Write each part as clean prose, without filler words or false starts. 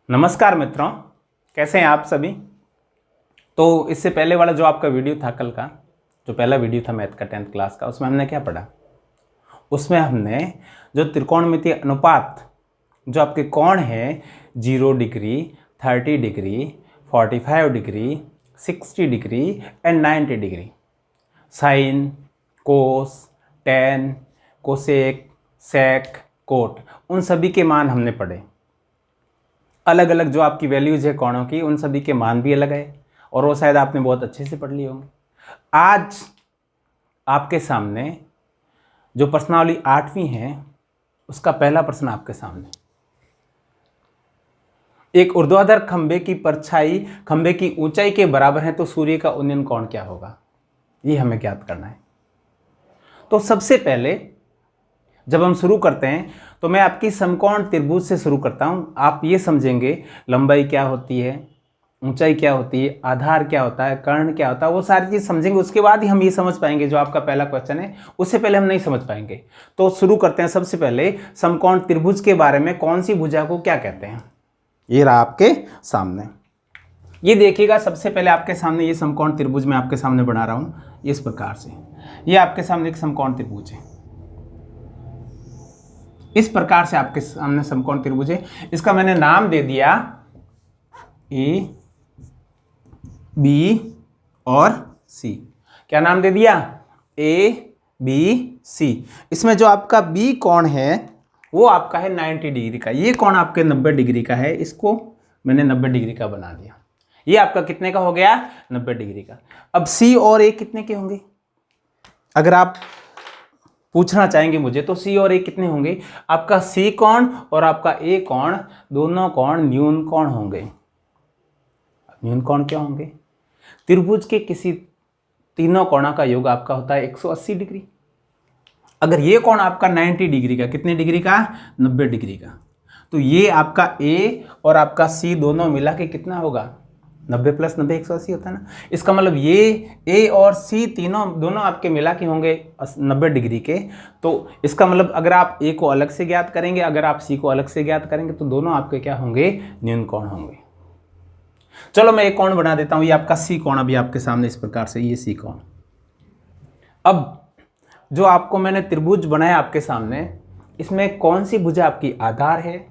नमस्कार मित्रों, कैसे हैं आप सभी। तो इससे पहले वाला जो आपका वीडियो था कल का, जो पहला वीडियो था मैथ का 10th क्लास का, उसमें हमने क्या पढ़ा। उसमें हमने जो त्रिकोणमितीय अनुपात, जो आपके कोण हैं 0 degree, 30 degree, 45 degree, 60 degree and 90 degree, sine, cos, tan, cosec, sec, cot, उन सभी के मान हमने पढ़े। अलग अलग जो आपकी वैल्यूज है कोणों की, उन सभी के मान भी अलग है और वो शायद आपने बहुत अच्छे से पढ़ लिए होंगे। आज आपके सामने जो प्रश्नावली 8वीं है, उसका पहला प्रश्न आपके सामने। एक ऊर्ध्वाधर खंभे की परछाई खंभे की ऊंचाई के बराबर है तो सूर्य का उन्नयन कोण क्या होगा, ये हमें ज्ञात करना है। तो सबसे पहले जब हम शुरू करते हैं तो मैं आपकी समकोण त्रिभुज से शुरू करता हूं। आप ये समझेंगे लंबाई क्या होती है, ऊंचाई क्या होती है, आधार क्या होता है, कर्ण क्या होता है, वो सारी चीज समझेंगे। उसके बाद ही हम ये समझ पाएंगे जो आपका पहला क्वेश्चन है, उससे पहले हम नहीं समझ पाएंगे। तो शुरू करते हैं। सबसे पहले समकोण त्रिभुज के बारे में, कौन सी भुजा को क्या कहते हैं, ये रहा आपके सामने। ये देखिएगा, सबसे पहले आपके सामने ये समकोण त्रिभुज मैं आपके सामने बना रहा हूं इस प्रकार से। ये आपके सामने एक समकोण त्रिभुज है, इस प्रकार से आपके सामने समकोण त्रिभुज है। इसका मैंने नाम दे दिया ए, बी और सी। क्या नाम दे दिया? ए, बी, सी। इसमें जो आपका बी कोण है वो आपका है 90 डिग्री का। ये कोण आपके 90 डिग्री का है, इसको मैंने 90 डिग्री का बना दिया। ये आपका कितने का हो गया? 90 डिग्री का। अब सी और ए कितने के होंगे? अगर आप पूछना चाहेंगे मुझे तो सी और ए कितने होंगे? आपका सी कोण और आपका ए कोण, दोनों कोण न्यून कोण होंगे। न्यून कोण क्या होंगे? त्रिभुज के किसी तीनों कोणों का योग आपका होता है 180 डिग्री। अगर ये कोण आपका 90 डिग्री का, कितने डिग्री का? 90 डिग्री का, तो ये आपका ए और आपका सी दोनों मिला के कितना होगा? 90 + 90 180 होता है ना। इसका मतलब ये ए और सी दोनों आपके मिला के होंगे 90 डिग्री के। तो इसका मतलब अगर आप ए को अलग से ज्ञात करेंगे, अगर आप सी को अलग से ज्ञात करेंगे, तो दोनों आपके क्या होंगे? न्यून कोण होंगे। चलो मैं एक कोण बना देता हूं। ये आपका सी कोण अभी आपके सामने इस प्रकार से, ये सी कोण। अब जो आपको मैंने त्रिभुज बनाया आपके सामने, इसमें कौन सी भुजा आपकी आधार है,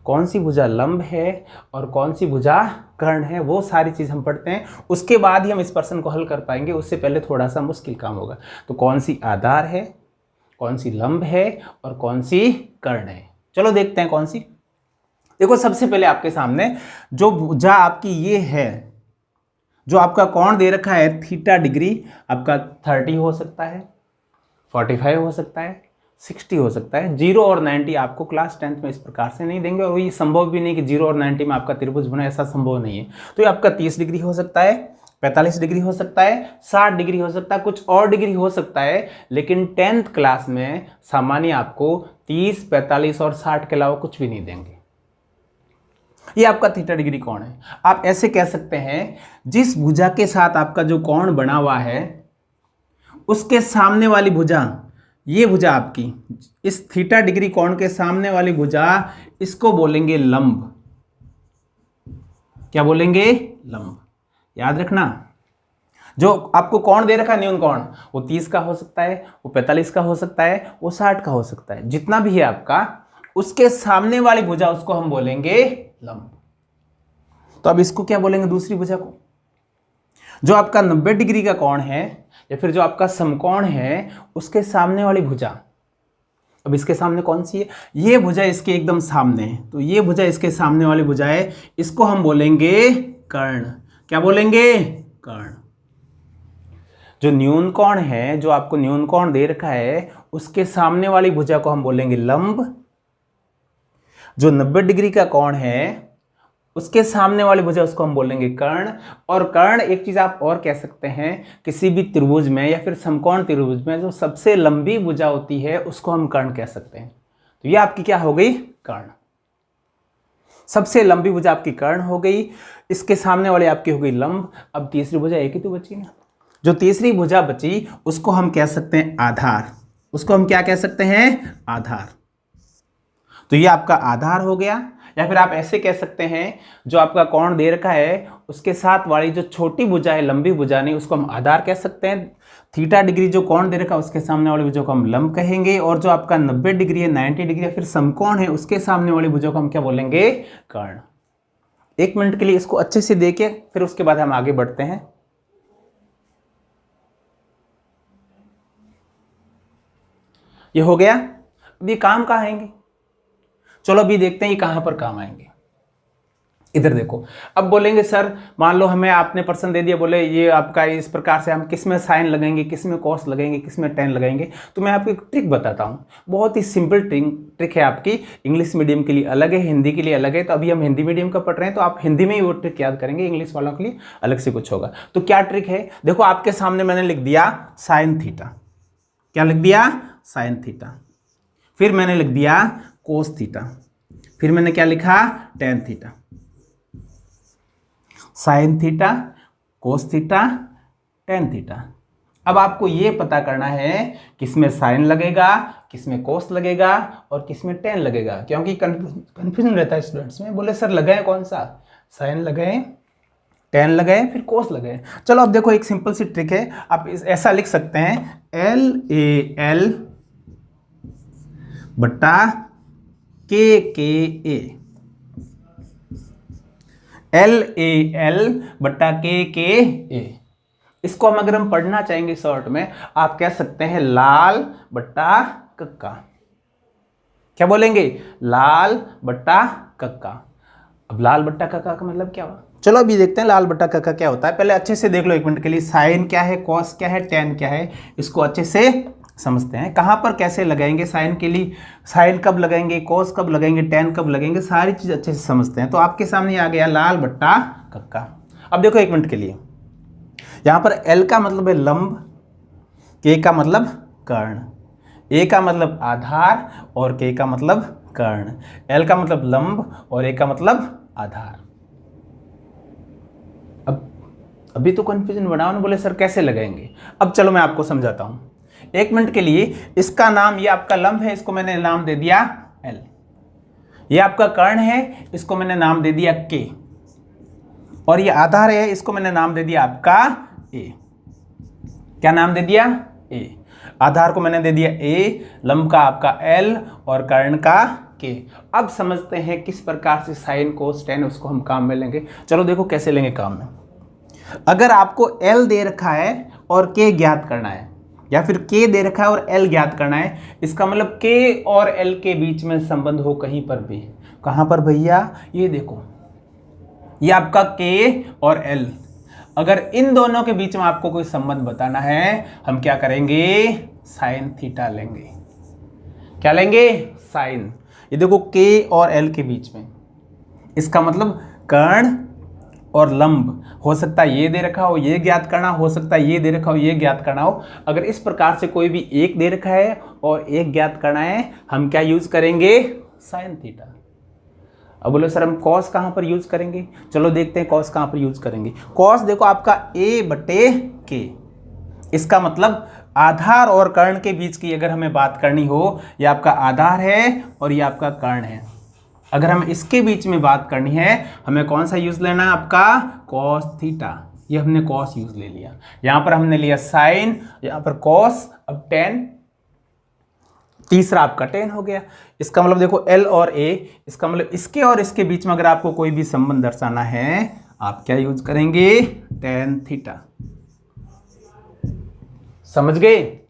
कौन सी भुजा लंब है और कौन सी भुजा कर्ण है, वो सारी चीज हम पढ़ते हैं। उसके बाद ही हम इस प्रश्न को हल कर पाएंगे। उससे पहले थोड़ा सा मुश्किल काम होगा। तो कौन सी आधार है, कौन सी लंब है और कौन सी कर्ण है, चलो देखते हैं कौन सी। देखो, सबसे पहले आपके सामने जो भुजा आपकी ये है, जो आपका कोण दे रखा है थीटा डिग्री, आपका 30 हो सकता है, 45 हो सकता है, 60 हो सकता है। 0 और 90 आपको क्लास 10th में इस प्रकार से नहीं देंगे, और ये संभव भी नहीं कि 0 और 90 में आपका त्रिभुज बने, ऐसा संभव नहीं है। तो ये आपका 30 डिग्री हो सकता है, 45 डिग्री हो सकता है, 60 डिग्री हो सकता है, कुछ और डिग्री हो सकता है। लेकिन 10th क्लास में सामान्य आपको 30, 45 और 60 के अलावा कुछ भी नहीं देंगे। ये आपका थीटा डिग्री कोण है। आप ऐसे कह सकते हैं, जिस भुजा के साथ आपका जो कोण बना हुआ है उसके सामने वाली भुजा, ये भुजा आपकी इस थीटा डिग्री कोण के सामने वाली भुजा, इसको बोलेंगे लंब। क्या बोलेंगे? लंब। याद रखना, जो आपको कोण दे रखा न्यून कोण, वो 30 का हो सकता है, वो 45 का हो सकता है, वो 60 का हो सकता है। जितना भी है आपका, उसके सामने वाली भुजा उसको हम बोलेंगे लंब। तो अब इसको क्या बोलेंगे? दूसरी भुजा को, जो आपका 90 डिग्री का कोण है या फिर जो आपका समकोण है, उसके सामने वाली भुजा। अब इसके सामने कौन सी है? ये भुजा इसके एकदम सामने है, तो ये भुजा इसके सामने वाली भुजा है, इसको हम बोलेंगे कर्ण। क्या बोलेंगे? कर्ण। जो न्यून कोण है, जो आपको न्यून कोण दे रखा है, उसके सामने वाली भुजा को हम बोलेंगे लंब। जो 90 डिग्री का कोण है, उसके सामने वाली भुजा, उसको हम बोलेंगे कर्ण। और कर्ण, एक चीज आप और कह सकते हैं, किसी भी त्रिभुज में या फिर समकोण त्रिभुज में जो सबसे लंबी भुजा होती है उसको हम कर्ण कह सकते हैं। तो ये आपकी क्या हो गई? कर्ण। सबसे लंबी भुजा आपकी कर्ण हो गई, इसके सामने वाली आपकी हो गई लंब। अब तीसरी भुजा एक ही तो बची ना। जो तीसरी भुजा बची उसको हम कह सकते हैं आधार। उसको हम क्या कह सकते हैं? आधार। तो ये आपका आधार हो गया। या फिर आप ऐसे कह सकते हैं, जो आपका कोण दे रखा है उसके साथ वाली जो छोटी भुजा है, लंबी भुजा नहीं, उसको हम आधार कह सकते हैं। थीटा डिग्री जो कोण दे रखा है उसके सामने वाली भुजा को हम लंब कहेंगे, और जो आपका 90 डिग्री है, 90 डिग्री या फिर समकोण है, उसके सामने वाली भुजा को हम क्या बोलेंगे? कर्ण। 1 मिनट के लिए इसको अच्छे से देखें, फिर उसके बाद हम आगे बढ़ते हैं। ये हो गया। अब ये काम कहाँ आएंगे? चलो अभी देखते हैं ये कहां पर काम आएंगे। इधर देखो, अब बोलेंगे सर मान लो हमें आपने प्रश्न दे दिया, बोले ये आपका इस प्रकार से हम किस में साइन लगाएंगे, किस में कॉस लगाएंगे, किस में टेन लगाएंगे। तो मैं आपको एक ट्रिक बताता हूँ, बहुत ही सिंपल ट्रिक है आपकी। इंग्लिश मीडियम के लिए अलग है, हिंदी के लिए अलग है। तो अभी हम हिंदी मीडियम का पढ़ रहे हैं तो आप हिंदी में ही वो ट्रिक याद करेंगे, इंग्लिश वालों के लिए अलग से कुछ होगा। तो क्या ट्रिक है? देखो आपके सामने मैंने लिख दिया साइन थीटा। क्या लिख दिया? Sine theta. फिर मैंने लिख दिया कोस थीटा। फिर मैंने क्या लिखा? Tan theta. Sine theta, cos theta, tan theta. अब आपको ये पता करना है किसमें साइन लगेगा, किसमें कोस लगेगा और किसमें टेन लगेगा, क्योंकि कंफ्यूजन रहता है स्टूडेंट्स में। बोले सर लगाए कौन सा? साइन लगाए, टेन लगाए, फिर कोस लगाए। चलो अब देखो एक सिंपल सी ट्रिक है, आप ऐसा लिख सकते हैं LAL बटा KKA। LAL बटा KKA। इसको हम अगर हम पढ़ना चाहेंगे शॉर्ट में, आप कह सकते हैं लाल बट्टा कक्का। क्या बोलेंगे? लाल बट्टा कक्का। अब लाल बट्टा कक्का का मतलब क्या हुआ? चलो अभी देखते हैं लाल बट्टा कक्का क्या होता है। पहले अच्छे से देख लो 1 मिनट के लिए, साइन क्या है, कॉस क्या है, टेन क्या है, इसको अच्छे से समझते हैं। कहाँ पर कैसे लगाएंगे साइन के लिए, साइन कब लगाएंगे, कॉस कब लगाएंगे, टेन कब लगाएंगे, सारी चीज़ अच्छे से समझते हैं। तो आपके सामने आ गया लाल बट्टा कक्का। अब देखो 1 मिनट के लिए, यहाँ पर L का मतलब है लंब, K का मतलब कर्ण, A का मतलब आधार और K का मतलब कर्ण। L का मतलब लंब और A का मतलब आधार। अब अभी तो कंफ्यूजन बनाओ ना, बोले सर कैसे लगाएंगे। अब चलो मैं आपको समझाता हूँ 1 मिनट के लिए। इसका नाम, ये आपका लंब है, इसको मैंने नाम दे दिया L। ये आपका कर्ण है, इसको मैंने नाम दे दिया K। और ये आधार है, इसको मैंने नाम दे दिया आपका A। क्या नाम दे दिया? A। आधार को मैंने दे दिया A, लंब का आपका L और कर्ण का K। अब समझते हैं किस प्रकार से साइन कोस टेन उसको हम काम में लेंगे। चलो देखो कैसे लेंगे काम में। अगर आपको L दे रखा है और K ज्ञात करना है, या फिर K दे रखा है और L ज्ञात करना है, इसका मतलब K और L के बीच में संबंध हो कहीं पर भी। कहां पर भैया? ये देखो, ये आपका K और L। अगर इन दोनों के बीच में आपको कोई संबंध बताना है, हम क्या करेंगे? साइन थीटा लेंगे। क्या लेंगे? साइन। ये देखो K और L के बीच में, इसका मतलब कर्ण और लंब। हो सकता है ये दे रखा हो, ये ज्ञात करना, हो सकता है ये दे रखा हो, ये ज्ञात करना हो। अगर इस प्रकार से कोई भी एक दे रखा है और एक ज्ञात करना है, हम क्या यूज करेंगे? Sine theta. अब बोलो सर हम कॉस कहां पर यूज करेंगे? चलो देखते हैं कॉस कहां पर यूज करेंगे। कॉस देखो आपका A बटे K। इसका मतलब आधार और कर्ण के बीच की अगर हमें बात करनी हो, ये आपका आधार है और ये आपका कर्ण है। अगर हम इसके बीच में बात करनी है, हमें कौन सा यूज लेना है? आपका कॉस थीटा। ये हमने कॉस यूज ले लिया, यहां पर हमने लिया साइन, यहां पर कॉस, अब टेन, तीसरा आपका टेन हो गया। इसका मतलब देखो L और A, इसका मतलब इसके और इसके बीच में अगर आपको कोई भी संबंध दर्शाना है, आप क्या यूज करेंगे? Tan theta. समझ गए?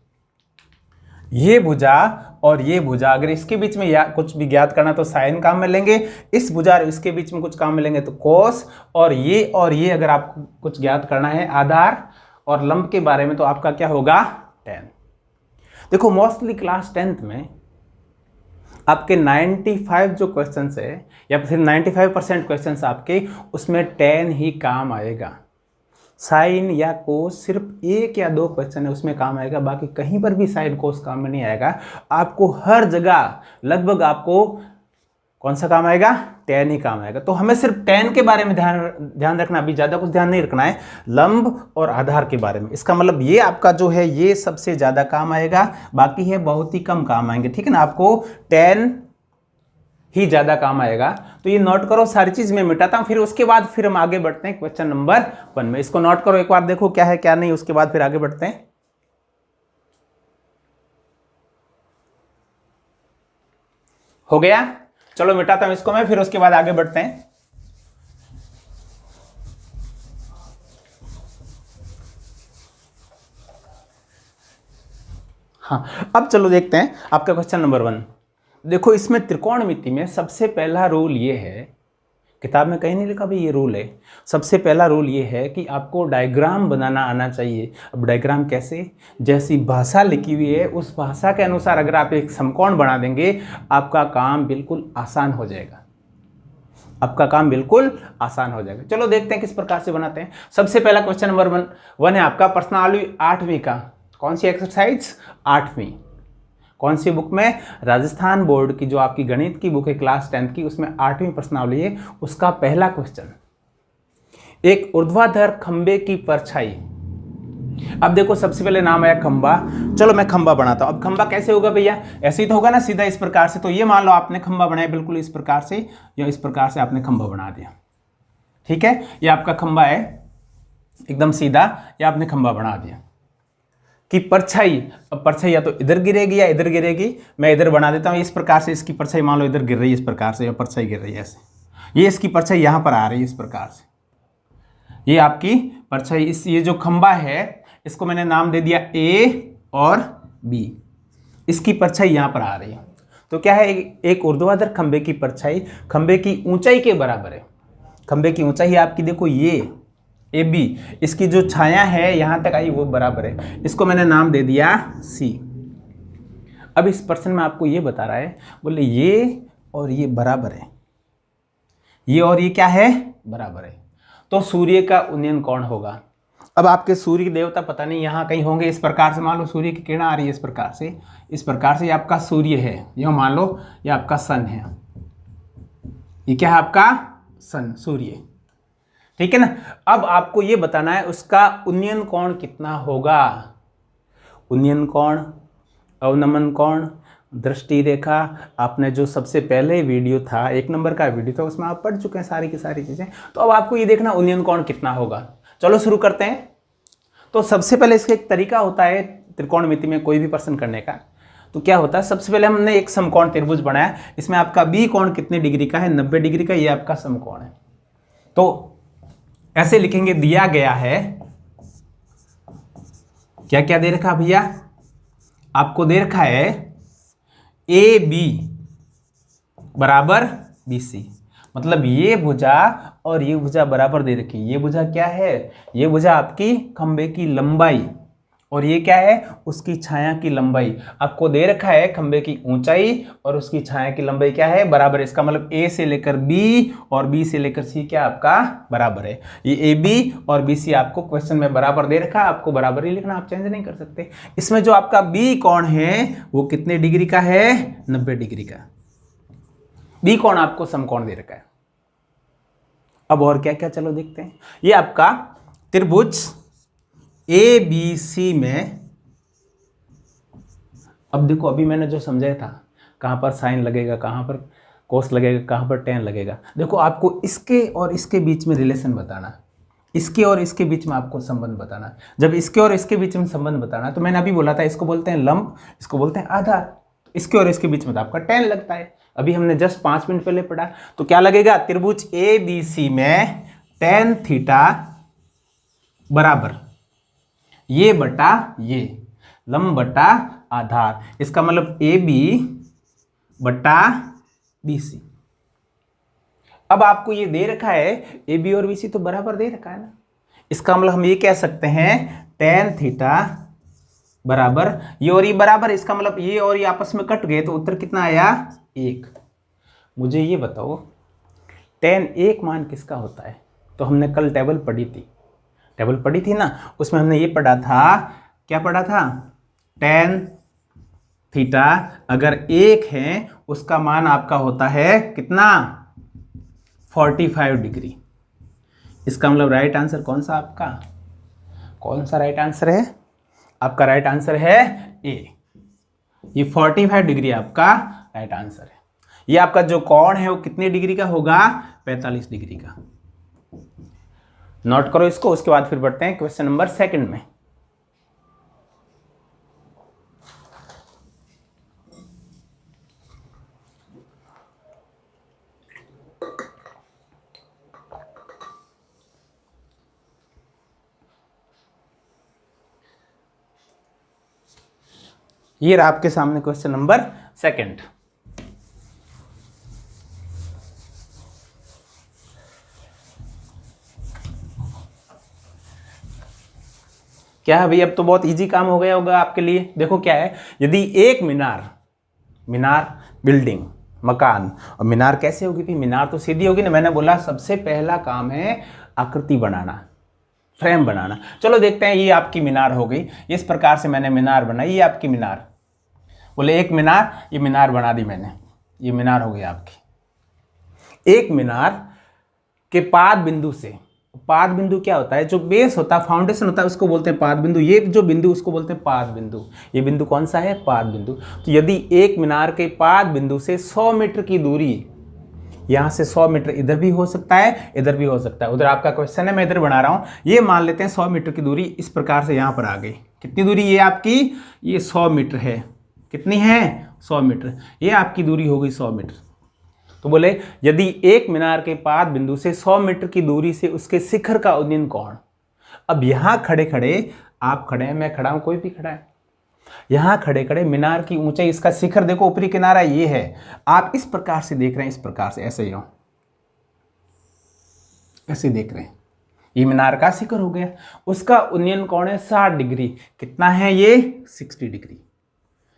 ये भुजा और ये भुजा, अगर इसके बीच में या कुछ भी ज्ञात करना तो साइन काम में लेंगे, इस भुजा और इसके बीच में कुछ काम में लेंगे तो कोस, और ये अगर आपको कुछ ज्ञात करना है आधार और लंब के बारे में, तो आपका क्या होगा? टेन। देखो मोस्टली क्लास 10th में आपके 95 जो क्वेश्चंस है, या फिर 95% क्वेश्चंस आपके, उसमें टेन ही काम आएगा। साइन या कोस सिर्फ 1 या 2 क्वेश्चन है उसमें काम आएगा, बाकी कहीं पर भी साइन कोस काम में नहीं आएगा। आपको हर जगह लगभग आपको कौन सा काम आएगा? टेन ही काम आएगा। तो हमें सिर्फ टेन के बारे में ध्यान रखना, अभी ज़्यादा कुछ ध्यान नहीं रखना है, लंब और आधार के बारे में। इसका मतलब ये आपका जो है ये सबसे ज़्यादा काम आएगा, बाकी है बहुत ही कम काम आएंगे। ठीक है ना? आपको टेन ही ज़्यादा काम आएगा। तो ये नोट करो, सारी चीज़ मैं मिटाता हूँ, फिर उसके बाद फिर हम आगे बढ़ते हैं क्वेश्चन नंबर 1 में। इसको नोट करो एक बार, देखो क्या है क्या नहीं, उसके बाद फिर आगे बढ़ते हैं। हो गया, चलो मिटाता हूँ इसको मैं, फिर उसके बाद आगे बढ़ते हैं। हाँ, अब चलो देखते हैं आपका क्वेश्चन नंबर 1। देखो इसमें त्रिकोणमिति में सबसे पहला रूल ये है, किताब में कहीं नहीं लिखा भाई ये रूल है, सबसे पहला रूल ये है कि आपको डायग्राम बनाना आना चाहिए। अब डायग्राम कैसे, जैसी भाषा लिखी हुई है उस भाषा के अनुसार अगर आप एक समकोण बना देंगे, आपका काम बिल्कुल आसान हो जाएगा, आपका काम बिल्कुल आसान हो जाएगा। चलो देखते हैं किस प्रकार से बनाते हैं। सबसे पहला क्वेश्चन नंबर 1 है आपका प्रश्नावली 8वीं का। कौन सी एक्सरसाइज, 8वीं। कौन सी बुक में, राजस्थान बोर्ड की जो आपकी गणित की बुक है क्लास 10th की, उसमें 8वीं प्रश्नावली है। उसका पहला क्वेश्चन, एक ऊर्ध्वाधर खंबे की परछाई। अब देखो सबसे पहले नाम आया खंबा, चलो मैं खंबा बनाता हूं। अब खंबा कैसे होगा भैया, ऐसे ही तो होगा ना, सीधा इस प्रकार से। तो ये मान लो आपने खंबा बनाया बिल्कुल इस प्रकार से, या इस प्रकार से आपने खंबा बना दिया, ठीक है। ये आपका खंबा है एकदम सीधा, ये आपने खंबा बना दिया। कि परछाई, अब परछाई या तो इधर गिरेगी या इधर गिरेगी, मैं इधर बना देता हूँ इस प्रकार से। इसकी परछाई मान लो इधर गिर रही है इस प्रकार से, या परछाई गिर रही है ऐसे, ये इसकी परछाई यहाँ पर आ रही है इस प्रकार से। ये आपकी परछाई, इस ये जो खंबा है इसको मैंने नाम दे दिया ए और बी, इसकी परछाई यहाँ पर आ रही है। तो क्या है, एक ऊर्ध्वाधर खंबे की परछाई खंबे की ऊंचाई के बराबर है। खंबे की ऊंचाई आपकी देखो ये ए बी, इसकी जो छाया है यहां तक आई वो बराबर है, इसको मैंने नाम दे दिया सी। अब इस प्रश्न में आपको ये बता रहा है, बोले ये और ये बराबर है, ये और ये क्या है, बराबर है। तो सूर्य का उन्नयन कौन होगा। अब आपके सूर्य देवता पता नहीं यहाँ कहीं होंगे, इस प्रकार से मान लो सूर्य की किरण आ रही है इस प्रकार से, इस प्रकार से। ये आपका सूर्य है, यह मान लो ये आपका सन है, ये क्या है आपका सन, सूर्य, ठीक है ना। अब आपको ये बताना है उसका उन्नयन कोण कितना होगा। उन्नयन कोण, अवनमन कोण, दृष्टि रेखा, आपने जो सबसे पहले वीडियो था 1 नंबर का वीडियो था उसमें आप पढ़ चुके हैं सारी की सारी चीजें। तो अब आपको ये देखना उन्नयन कोण कितना होगा। चलो शुरू करते हैं। तो सबसे पहले इसका एक तरीका होता है त्रिकोणमिति में कोई भी प्रश्न करने का। तो क्या होता है, सबसे पहले हमने एक समकोण त्रिभुज बनाया, इसमें आपका बी कोण कितने डिग्री का है, 90 डिग्री का, ये आपका समकोण है। तो ऐसे लिखेंगे, दिया गया है, क्या क्या दे रखा भैया, आपको दे रखा है ए बी बराबर बी सी, मतलब ये भुजा और ये भुजा बराबर दे रखी। ये भुजा क्या है, ये भुजा आपकी खंबे की लंबाई, और ये क्या है, उसकी छाया की लंबाई। आपको दे रखा है खंबे की ऊंचाई और उसकी छाया की लंबाई क्या है, बराबर है। इसका मतलब ए से लेकर बी और बी से लेकर सी क्या आपका बराबर है। ये ए बी और बी सी आपको क्वेश्चन में बराबर दे रखा है, आपको बराबर ही लिखना, आप चेंज नहीं कर सकते। इसमें जो आपका बी कोण है वो कितने डिग्री का है, 90 डिग्री का। बी कोण आपको समकोण दे रखा है। अब और क्या क्या, चलो देखते हैं। ये आपका त्रिभुज ए बी सी में, अब देखो अभी मैंने जो समझाया था, कहां पर साइन लगेगा, कहां पर कोस लगेगा, कहां पर टेन लगेगा। देखो आपको इसके और इसके बीच में रिलेशन बताना, इसके और इसके बीच में आपको संबंध बताना। जब इसके और इसके बीच में संबंध बताना, तो मैंने अभी बोला था इसको बोलते हैं लंब, इसको बोलते हैं आधार। इसके और इसके बीच में तो आपका टेन लगता है, अभी हमने जस्ट 5 मिनट पहले पढ़ा। तो क्या लगेगा, त्रिभुज ए बी सी में टेन थीटा बराबर ये बटा ये, लंब बटा आधार। इसका मतलब ए बी बटा बी सी। अब आपको ये दे रखा है ए बी और बी सी तो बराबर दे रखा है ना, इसका मतलब हम ये कह सकते हैं टेन थीटा बराबर ये और ये बराबर, इसका मतलब ये और ये आपस में कट गए तो उत्तर कितना आया, 1। मुझे ये बताओ टेन एक मान किसका होता है। तो हमने कल टेबल पढ़ी थी ना, उसमें हमने ये पढ़ा था, क्या पढ़ा था, टेन थीटा अगर 1 है उसका मान आपका होता है कितना, 45 डिग्री। इसका मतलब राइट आंसर कौन सा आपका, कौन सा राइट आंसर है आपका, राइट आंसर है ए। ये 45 डिग्री आपका राइट आंसर है। ये आपका जो कोण है वो कितने डिग्री का होगा? 45 डिग्री का। नोट करो इसको, उसके बाद फिर बढ़ते हैं क्वेश्चन नंबर 2 में। ये रहा आपके सामने क्वेश्चन नंबर 2। क्या है भाई, अब तो बहुत इजी काम हो गया होगा आपके लिए। देखो क्या है, यदि एक मीनार बिल्डिंग मकान, और मीनार कैसे होगी भाई? मीनार तो सीधी होगी ना। मैंने बोला सबसे पहला काम है आकृति बनाना, फ्रेम बनाना। चलो देखते हैं, ये आपकी मीनार हो गई। इस प्रकार से मैंने मीनार बनाई, ये आपकी मीनार। बोले एक मीनार, ये मीनार बना दी मैंने, ये मीनार हो गई आपकी। एक मीनार के पाद बिंदु से, पाद बिंदु क्या होता है? जो बेस होता है, फाउंडेशन होता है, उसको बोलते हैं पाद बिंदु। ये जो बिंदु उसको बोलते हैं पाद बिंदु। ये बिंदु कौन सा है? पाद बिंदु। तो यदि एक मीनार के पाद बिंदु से 100 मीटर की दूरी, यहां से 100 मीटर इधर भी हो सकता है, इधर भी हो सकता है। उधर आपका क्वेश्चन है, मैं इधर बना रहा हूं। ये मान लेते हैं 100 मीटर की दूरी इस प्रकार से यहां पर आ गई। कितनी दूरी ये आपकी? ये 100 मीटर है। कितनी है? 100 मीटर। ये आपकी दूरी हो गई 100 मीटर। तो बोले यदि एक मीनार के पाद बिंदु से 100 मीटर की दूरी से उसके शिखर का उन्नयन कोण। अब यहां खड़े खड़े आप खड़े हैं, मैं खड़ा हूं, कोई भी खड़ा है, यहां खड़े खड़े मीनार की ऊंचाई, इसका शिखर देखो, ऊपरी किनारा ये है। आप इस प्रकार से देख रहे हैं, इस प्रकार से, ऐसे ही हो, ऐसे देख रहे हैं। ये मीनार का शिखर हो गया। उसका उन्नयन कोण है 60 डिग्री। कितना है ये? 60 डिग्री।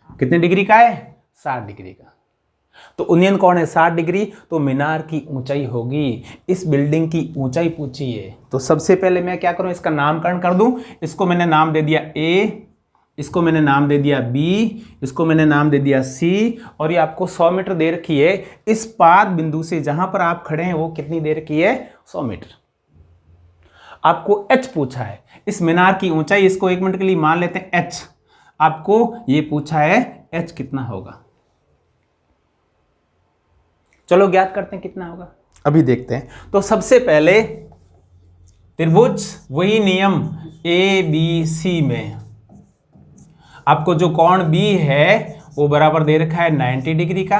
कितने डिग्री का है? 60 डिग्री का। तो उन्नयन कोण है 60 डिग्री। तो मीनार की ऊंचाई होगी, इस बिल्डिंग की ऊंचाई पूछी है। तो सबसे पहले मैं क्या करूं? इसका नामकरण कर दूं। इसको मैंने नाम दे दिया A, इसको मैंने नाम दे दिया B, इसको मैंने नाम दे दिया C, और ये आपको 100 मीटर दे रखी है। इस पाद बिंदु से जहां पर आप खड़े हैं वो कितनी दे रखी है? 100 मीटर। आपको H पूछा है, इस मीनार की ऊंचाई, इसको 1 मिनट के लिए मान लेते हैं H। आपको ये पूछा है H कितना होगा। चलो ज्ञात करते हैं कितना होगा, अभी देखते हैं। तो सबसे पहले त्रिभुज, वही नियम ABC में आपको जो कोण B है वो बराबर दे रखा है 90 डिग्री का,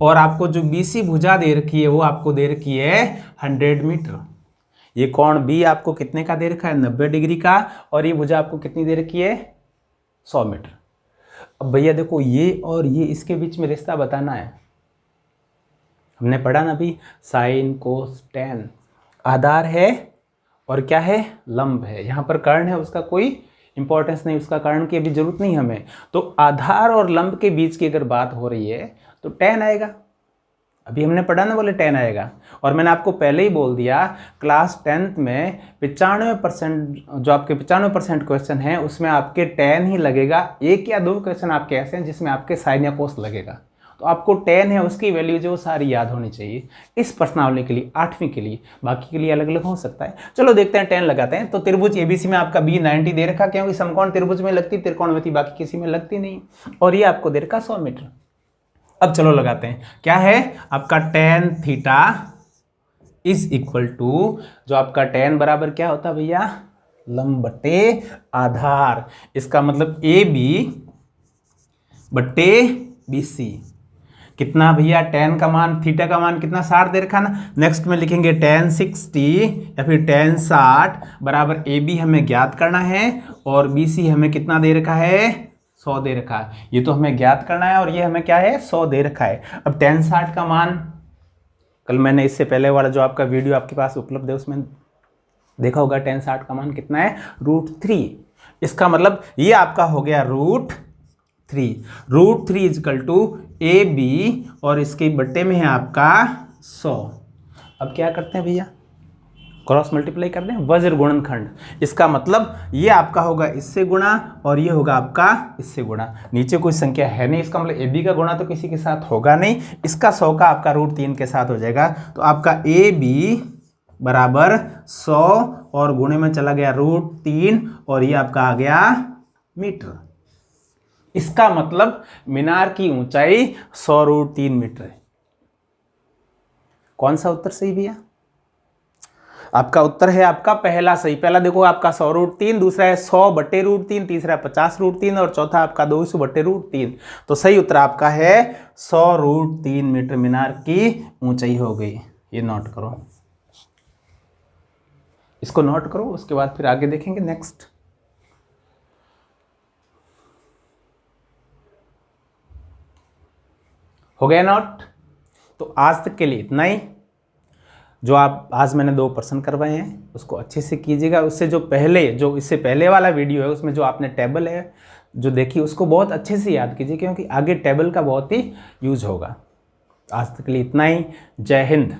और आपको जो BC भुजा दे रखी है वो आपको दे रखी है 100 मीटर। ये कोण B आपको कितने का दे रखा है? 90 डिग्री का, और ये भुजा आपको कितनी दे रखी है? 100 मीटर। अब भैया देखो, ये और ये, इसके बीच में रिश्ता बताना है। हमने पढ़ा ना भी, साइन कोस टेन। आधार है और क्या है? लंब है। यहाँ पर कर्ण है, उसका कोई इंपॉर्टेंस नहीं, उसका कर्ण की अभी जरूरत नहीं हमें। तो आधार और लंब के बीच की अगर बात हो रही है तो टेन आएगा। अभी हमने पढ़ा ना, बोले टेन आएगा। और मैंने आपको पहले ही बोल दिया, क्लास 10th में 95%, जो आपके 95% क्वेश्चन हैं उसमें आपके टेन ही लगेगा। 1 या 2 क्वेश्चन आपके ऐसे हैं जिसमें आपके साइन या कोस लगेगा। तो आपको 10 है, उसकी वैल्यू जो सारी याद होनी चाहिए इस प्रश्नावली के लिए, 8वीं के लिए। बाकी के लिए अलग अलग हो सकता है। चलो देखते हैं, 10 लगाते हैं। तो त्रिभुज ABC में आपका B 90 दे रखा, क्योंकि समकोण त्रिभुज में लगती, त्रिकोणमिति बाकी किसी में लगती नहीं, और ये आपको दे रखा 100 मीटर। अब चलो लगाते हैं, क्या है आपका tan theta is equal to, जो आपका tan बराबर क्या होता है भैया? लंब बटे आधार। इसका मतलब AB बटे BC। कितना भैया? tan का मान, थीटा का मान कितना? 60 दे रखा ना। नेक्स्ट में लिखेंगे tan 60 या फिर tan 60 बराबर AB हमें ज्ञात करना है, और BC हमें कितना दे रखा है? 100 दे रखा है। ये तो हमें ज्ञात करना है, और ये हमें क्या है? 100 दे रखा है। अब tan 60 का मान, कल मैंने इससे पहले वाला जो आपका वीडियो आपके पास उपलब्ध है उसमें देखा होगा, tan 60 का मान कितना है? √3। इसका मतलब ये आपका हो गया √3। √3 इजकल टू AB, और इसके बट्टे में है आपका 100। अब क्या करते हैं भैया? क्रॉस मल्टीप्लाई कर दें, वज्र गुणनखंड। इसका मतलब ये आपका होगा इससे गुणा, और ये होगा आपका इससे गुणा। नीचे कोई संख्या है नहीं, इसका मतलब AB का गुणा तो किसी के साथ होगा नहीं। इसका 100 का आपका √3 के साथ हो जाएगा। तो आपका AB बराबर 100, और गुणे में चला गया √3, और ये आपका आ गया मीटर। इसका मतलब मीनार की ऊंचाई 100 √3 मीटर है। कौन सा उत्तर सही भैया? आपका उत्तर है आपका पहला सही। पहला देखो आपका 100√3, दूसरा है 100/√3, तीसरा 50√3 और चौथा आपका 200/√3। तो सही उत्तर आपका है 100√3 मीटर मीनार की ऊंचाई हो गई। ये नोट करो, इसको नोट करो, उसके बाद फिर आगे देखेंगे नेक्स्ट। हो गया नोट? तो आज तक के लिए इतना ही। जो आप आज मैंने 2 प्रश्न करवाए हैं उसको अच्छे से कीजिएगा। उससे जो इससे पहले वाला वीडियो है उसमें जो आपने टेबल है जो देखी उसको बहुत अच्छे से याद कीजिए, क्योंकि आगे टेबल का बहुत ही यूज होगा। आज तक के लिए इतना ही। जय हिंद।